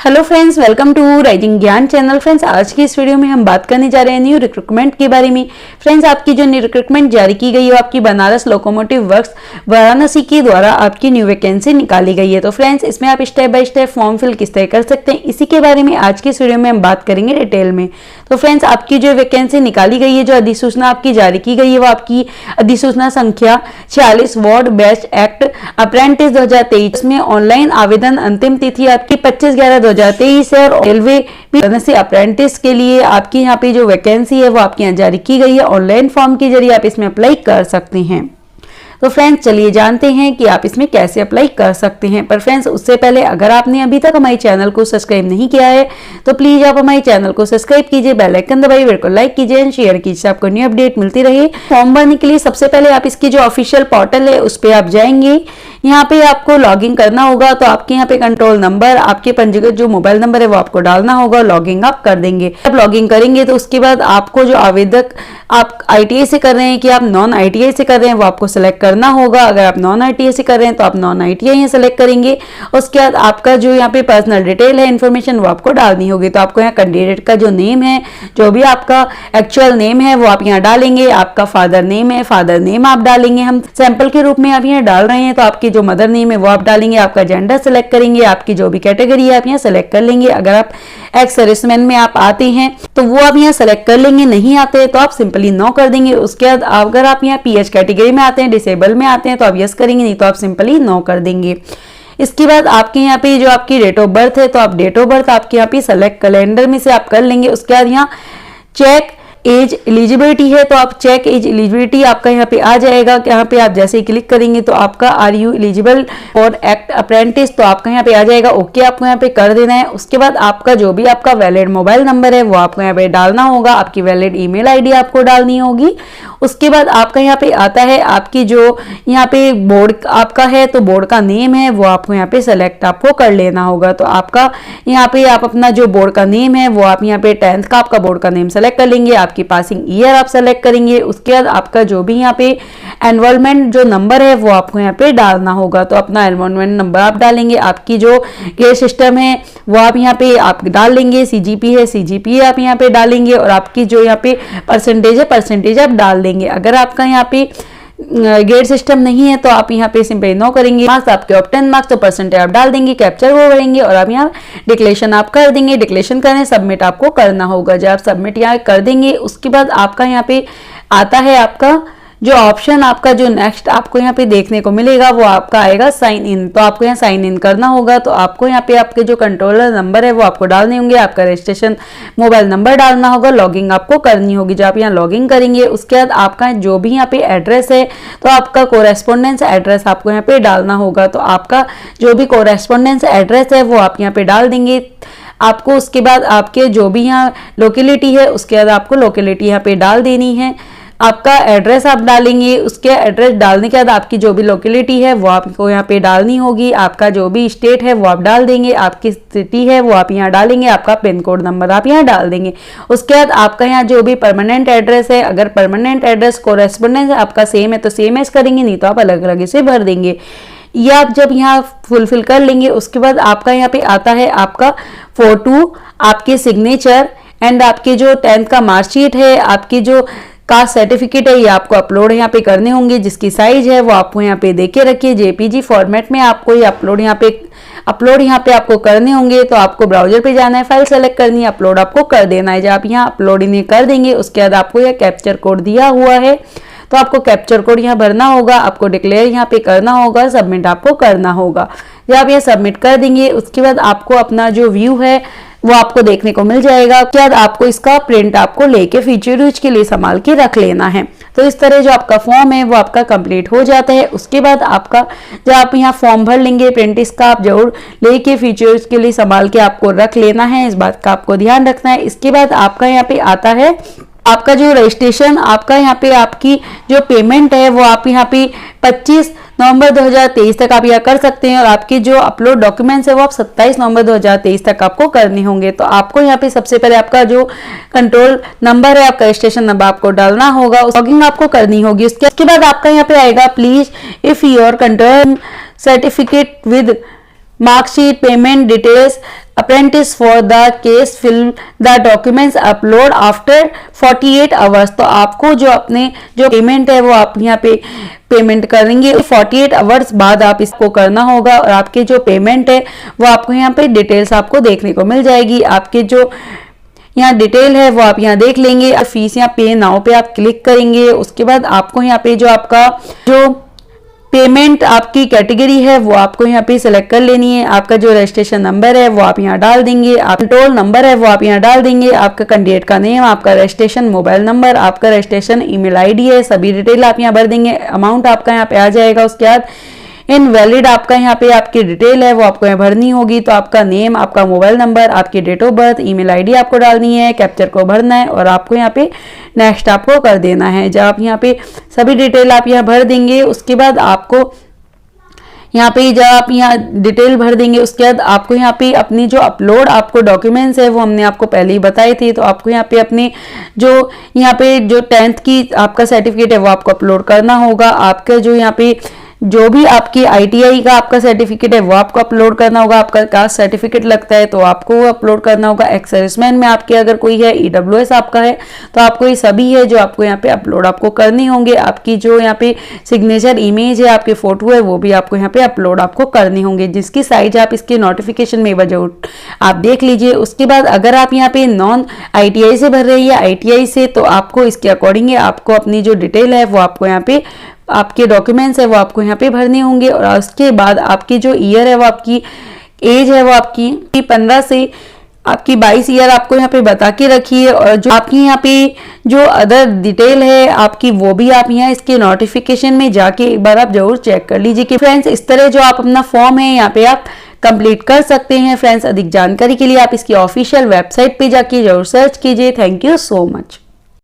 Hello friends, welcome to Rising Gyan channel. Friends, आज की इस वीडियो में हम बात करने जा रहे हैं न्यू रिक्रूटमेंट के बारे में। फ्रेंड्स, आपकी जो न्यू रिक्रूटमेंट जारी की गई है वो आपकी बनारस लोकोमोटिव वर्क्स वाराणसी के द्वारा आपकी न्यू वैकेंसी निकाली गई है। तो फ्रेंड्स, इसमें आप step by step form fill किस तरह कर सकते हैं, इसी के बारे में आज की इस वीडियो में हम बात करेंगे डिटेल में। तो फ्रेंड्स, आपकी जो वैकेंसी निकाली गई है, जो अधिसूचना आपकी जारी की गई है, वो आपकी अधिसूचना संख्या 46 वार्ड बेस्ट एक्ट अप्रेंटिस 2023 में ऑनलाइन आवेदन अंतिम तिथि आपकी 25/11/2023 है। और रेलवे से अप्रेंटिस के लिए आपकी यहाँ पे जो वैकेंसी है वो आपके यहाँ जारी की गई है। ऑनलाइन फॉर्म के जरिए आप इसमें अप्लाई कर सकते हैं। तो फ्रेंड्स, चलिए जानते हैं कि आप इसमें कैसे अप्लाई कर सकते हैं। पर फ्रेंड्स, उससे पहले अगर आपने अभी तक हमारे चैनल को सब्सक्राइब नहीं किया है तो प्लीज आप हमारे चैनल को सब्सक्राइब कीजिए, बेल आइकन दबाइए, वीडियो को लाइक कीजिए एंड शेयर कीजिए, आपको न्यू अपडेट मिलती रहे। फॉर्म भरने के लिए सबसे पहले आप इसकी जो ऑफिशियल पोर्टल है उस पर आप जाएंगे। यहाँ पे आपको लॉगिन करना होगा। तो आपके यहाँ पे कंट्रोल नंबर, आपके पंजीकृत जो मोबाइल नंबर है वो आपको डालना होगा। लॉगिन आप कर देंगे। जब लॉगिन करेंगे तो उसके बाद आपको जो आवेदक आप ITI से कर रहे हैं कि आप नॉन ITI से कर रहे हैं वो आपको सिलेक्ट करना होगा। अगर आप नॉन ITI से कर रहे हैं तो आप नॉन ITI ही सिलेक्ट करेंगे। उसके बाद आपका जो यहाँ पे पर्सनल डिटेल है, इन्फॉर्मेशन, वो आपको डालनी होगी। तो आपको यहाँ कैंडिडेट का जो नेम है, जो भी आपका एक्चुअल नेम है वो आप यहाँ डालेंगे। आपका फादर नेम है, फादर नेम आप डालेंगे। हम सैंपल के रूप में आप यहाँ डाल रहे हैं। तो आपकी जो मदर नेम है वो आप डालेंगे। आपका जेंडर सेलेक्ट करेंगे। आपकी जो भी कैटेगरी है आप यहाँ सेलेक्ट कर लेंगे। अगर आप एक्स सर्विसमैन में आप आते हैं तो वो आप यहाँ सेलेक्ट कर लेंगे। नहीं आते तो आप सिंपली नो कर देंगे। उसके बाद अगर आप यहाँ PH कैटेगरी में आते हैं, डिसेबल में आते हैं तो आप यस करेंगे, नहीं तो आप सिंपली नो कर देंगे। इसके बाद आपके यहाँ पे जो आपकी डेट ऑफ बर्थ है तो आप डेट ऑफ बर्थ आपके यहाँ पे सेलेक्ट कैलेंडर में से आप कर लेंगे। उसके बाद यहाँ चेक एज एलिजिबिलिटी है तो आप चेक एज एलिजिबिलिटी आपका यहाँ पे आ जाएगा। यहाँ पे आप जैसे ही क्लिक करेंगे तो आपका are you eligible for act apprentice, तो आपका यहाँ पे आ जाएगा। ओके आपको यहाँ पे कर देना है। उसके बाद आपका जो भी आपका वैलिड मोबाइल नंबर है वो आपको यहाँ पे डालना होगा। आपकी वैलिड ईमेल आईडी आपको डालनी होगी। उसके बाद आपका यहाँ पे आता है आपकी जो यहाँ पे बोर्ड आपका है तो बोर्ड का नेम है वो आपको यहाँ पे सेलेक्ट आपको कर लेना होगा। तो आपका यहाँ पे आप अपना जो बोर्ड का नेम है वो आप यहाँ पे 10th का आपका बोर्ड का नेम सेलेक्ट कर लेंगे। आपकी पासिंग ईयर आप सेलेक्ट करेंगे। उसके बाद आपका जो भी यहाँ पे एनरोलमेंट जो नंबर है वो आपको यहाँ पे डालना होगा। तो अपना एनरोलमेंट नंबर आप डालेंगे। आपकी जो ग्रेड सिस्टम है वो आप यहाँ पे आप डाल लेंगे। CGP है, CGPA आप यहाँ पे डालेंगे। और आपकी जो यहाँ पे परसेंटेज है, परसेंटेज आप डाल देंगे। अगर आपका यहाँ पे ग्रेड सिस्टम नहीं है तो आप यहाँ पे सिंपली नो करेंगे। मार्क्स आपके ऑफ 10 मार्क्स तो परसेंटेज आप डाल देंगे, कैप्चर वो करेंगे और आप यहाँ डिक्लेरेशन आप कर देंगे। डिक्लेरेशन करने सबमिट आपको करना होगा। जब आप सबमिट यहाँ कर देंगे उसके बाद आपका यहाँ पे आता है आपका जो ऑप्शन, आपका जो नेक्स्ट आपको यहाँ पे देखने को मिलेगा वो आपका आएगा साइन इन। तो आपको यहाँ साइन इन करना होगा। तो आपको यहाँ पे आपके जो कंट्रोलर नंबर है वो आपको डालने होंगे। आपका रजिस्ट्रेशन मोबाइल नंबर डालना होगा। लॉगिंग आपको करनी होगी। जब आप यहाँ लॉगिंग करेंगे उसके बाद आपका जो भी यहाँ पे एड्रेस है तो आपका कोरेस्पोंडेंस एड्रेस आपको यहाँ पे डालना होगा। तो आपका जो भी कोरेस्पोंडेंस एड्रेस है वो आप यहाँ पे डाल देंगे। आपको उसके बाद आपके जो भी यहाँ लोकेलिटी है उसके बाद आपको लोकेलिटी यहाँ पे डाल देनी है। आपका एड्रेस आप डालेंगे। उसके एड्रेस डालने के बाद आपकी जो भी लोकेलिटी है वो आपको यहाँ पे डालनी होगी। आपका जो भी स्टेट है वो आप डाल देंगे। आपकी सिटी है वो आप यहाँ डालेंगे। आपका पिन कोड नंबर आप यहाँ डाल देंगे। उसके बाद आपका यहाँ जो भी परमानेंट एड्रेस है, अगर परमानेंट एड्रेस कोरेस्पोंडेंस आपका सेम है तो सेम एज करेंगे, नहीं तो आप अलग अलग इसे भर देंगे। ये आप जब यहाँ फुलफिल कर लेंगे उसके बाद आपका यहाँ पे आता है आपका फोटो, आपके सिग्नेचर एंड आपके जो 10th का मार्कशीट है, आपकी जो कास्ट सर्टिफिकेट है ये आपको अपलोड यहाँ पे करने होंगे। जिसकी साइज है वो आपको यहाँ पे देके रखिए। JPG फॉर्मेट में आपको ये अपलोड यहाँ पे आपको करने होंगे। तो आपको ब्राउजर पे जाना है, फाइल सेलेक्ट करनी है, अपलोड आपको कर देना है। जब आप यहाँ अपलोड इन्हें कर देंगे उसके बाद आपको यह कैप्चर कोड दिया हुआ है तो आपको कैप्चर कोड यहाँ भरना होगा। आपको डिक्लेयर यहाँ पे करना होगा, सबमिट आपको करना होगा। जब आप ये सबमिट कर देंगे उसके बाद आपको अपना जो व्यू है वो आपको देखने को मिल जाएगा। उसके बाद आपको इसका प्रिंट आपको लेके फ्यूचर यूज के लिए संभाल के रख लेना है। तो इस तरह जो आपका फॉर्म है वो आपका कंप्लीट हो जाता है। उसके बाद आपका जब आप यहाँ फॉर्म भर लेंगे प्रिंट इसका आप जरूर लेके फ्यूचर यूज के लिए संभाल के आपको रख लेना है। इस बात का आपको ध्यान रखना है। इसके बाद आपका यहाँ पे आता है आपका जो रजिस्ट्रेशन, आपका यहाँ पे आपकी जो पेमेंट है वो आप यहाँ पे 25 नवंबर 2023 तक आप यह कर सकते हैं। और आपके जो अपलोड डॉक्यूमेंट्स है वो आप 27 नवंबर 2023 तक आपको करने होंगे। तो आपको यहाँ पे सबसे पहले आपका जो कंट्रोल नंबर है, आपका रजिस्ट्रेशन नंबर आपको डालना होगा। लॉगिंग आपको करनी होगी। उसके बाद आपका यहाँ पे आएगा please if your control certificate with marksheet, payment details, apprentice for the case, fill the documents, upload after 48 hours. तो आपको जो अपने जो पेमेंट है वो आप यहाँ पे पेमेंट करेंगे 48 आवर्स बाद आप इसको करना होगा, और आपके जो पेमेंट है वो आपको यहाँ पे डिटेल्स आपको देखने को मिल जाएगी। आपके जो यहाँ डिटेल है वो आप यहाँ देख लेंगे। फीस यहाँ पे नाउ पे आप क्लिक करेंगे, उसके बाद आपको यहाँ पे जो आपका जो पेमेंट आपकी कैटेगरी है वो आपको यहाँ पे सिलेक्ट कर लेनी है। आपका जो रजिस्ट्रेशन नंबर है वो आप यहाँ डाल देंगे, आप टोल नंबर है वो आप यहाँ डाल देंगे, आपका कैंडिडेट का नेम, आपका रजिस्ट्रेशन मोबाइल नंबर, आपका रजिस्ट्रेशन ईमेल आईडी है, सभी डिटेल आप यहाँ भर देंगे। अमाउंट आपका यहाँ पे आ जाएगा। उसके बाद इनवैलिड आपका यहाँ पे आपकी डिटेल है वो आपको यहाँ भरनी होगी। तो आपका नेम, आपका मोबाइल नंबर, आपकी date of birth, email ID आपको डालनी है, कैप्चर को भरना है और आपको यहाँ पे नेक्स्ट आपको कर देना है। जब आप यहाँ पे सभी डिटेल आप यहाँ भर देंगे, उसके बाद आपको यहाँ पे जब आप यहाँ डिटेल भर देंगे उसके बाद आपको यहाँ पे अपनी जो अपलोड आपको डॉक्यूमेंट्स है वो हमने आपको पहले ही बताए थे। तो आपको यहाँ पे अपने जो यहाँ पे जो 10th की आपका सर्टिफिकेट है वो आपको अपलोड करना होगा। आपका जो यहाँ पे जो भी आपकी ITI का आपका सर्टिफिकेट है वो आपको अपलोड करना होगा। आपका कास्ट सर्टिफिकेट लगता है तो आपको वो अपलोड करना होगा। एक्स सर्विसमैन में आपके अगर कोई है, EWS आपका है तो आपको ये सभी है जो आपको यहाँ पे अपलोड आपको करने होंगे। आपकी जो यहाँ पे सिग्नेचर इमेज है, आपकी फोटो है वो भी आपको यहाँ पे अपलोड आपको करने होंगे, जिसकी साइज आप इसके नोटिफिकेशन में वजह आप देख लीजिए। उसके बाद अगर आप यहाँ पे नॉन ITI से भर रहे हैं या ITI से, तो आपको इसके अकॉर्डिंग आपको अपनी जो डिटेल है वो आपको यहाँ पे आपके डॉक्यूमेंट्स है वो आपको यहाँ पे भरने होंगे। और उसके बाद आपकी जो ईयर है वो आपकी एज है वो आपकी 15 से आपकी 22 ईयर आपको यहाँ पे बता के रखिए। और जो आपकी यहाँ पे जो अदर डिटेल है आपकी वो भी आप यहाँ इसके नोटिफिकेशन में जाके एक बार आप जरूर चेक कर लीजिए कि फ्रेंड्स इस तरह जो आप अपना फॉर्म है यहाँ पे आप कंप्लीट कर सकते हैं। फ्रेंड्स अधिक जानकारी के लिए आप इसकी ऑफिशियल वेबसाइट पे जाके जरूर सर्च कीजिए। Thank you so much.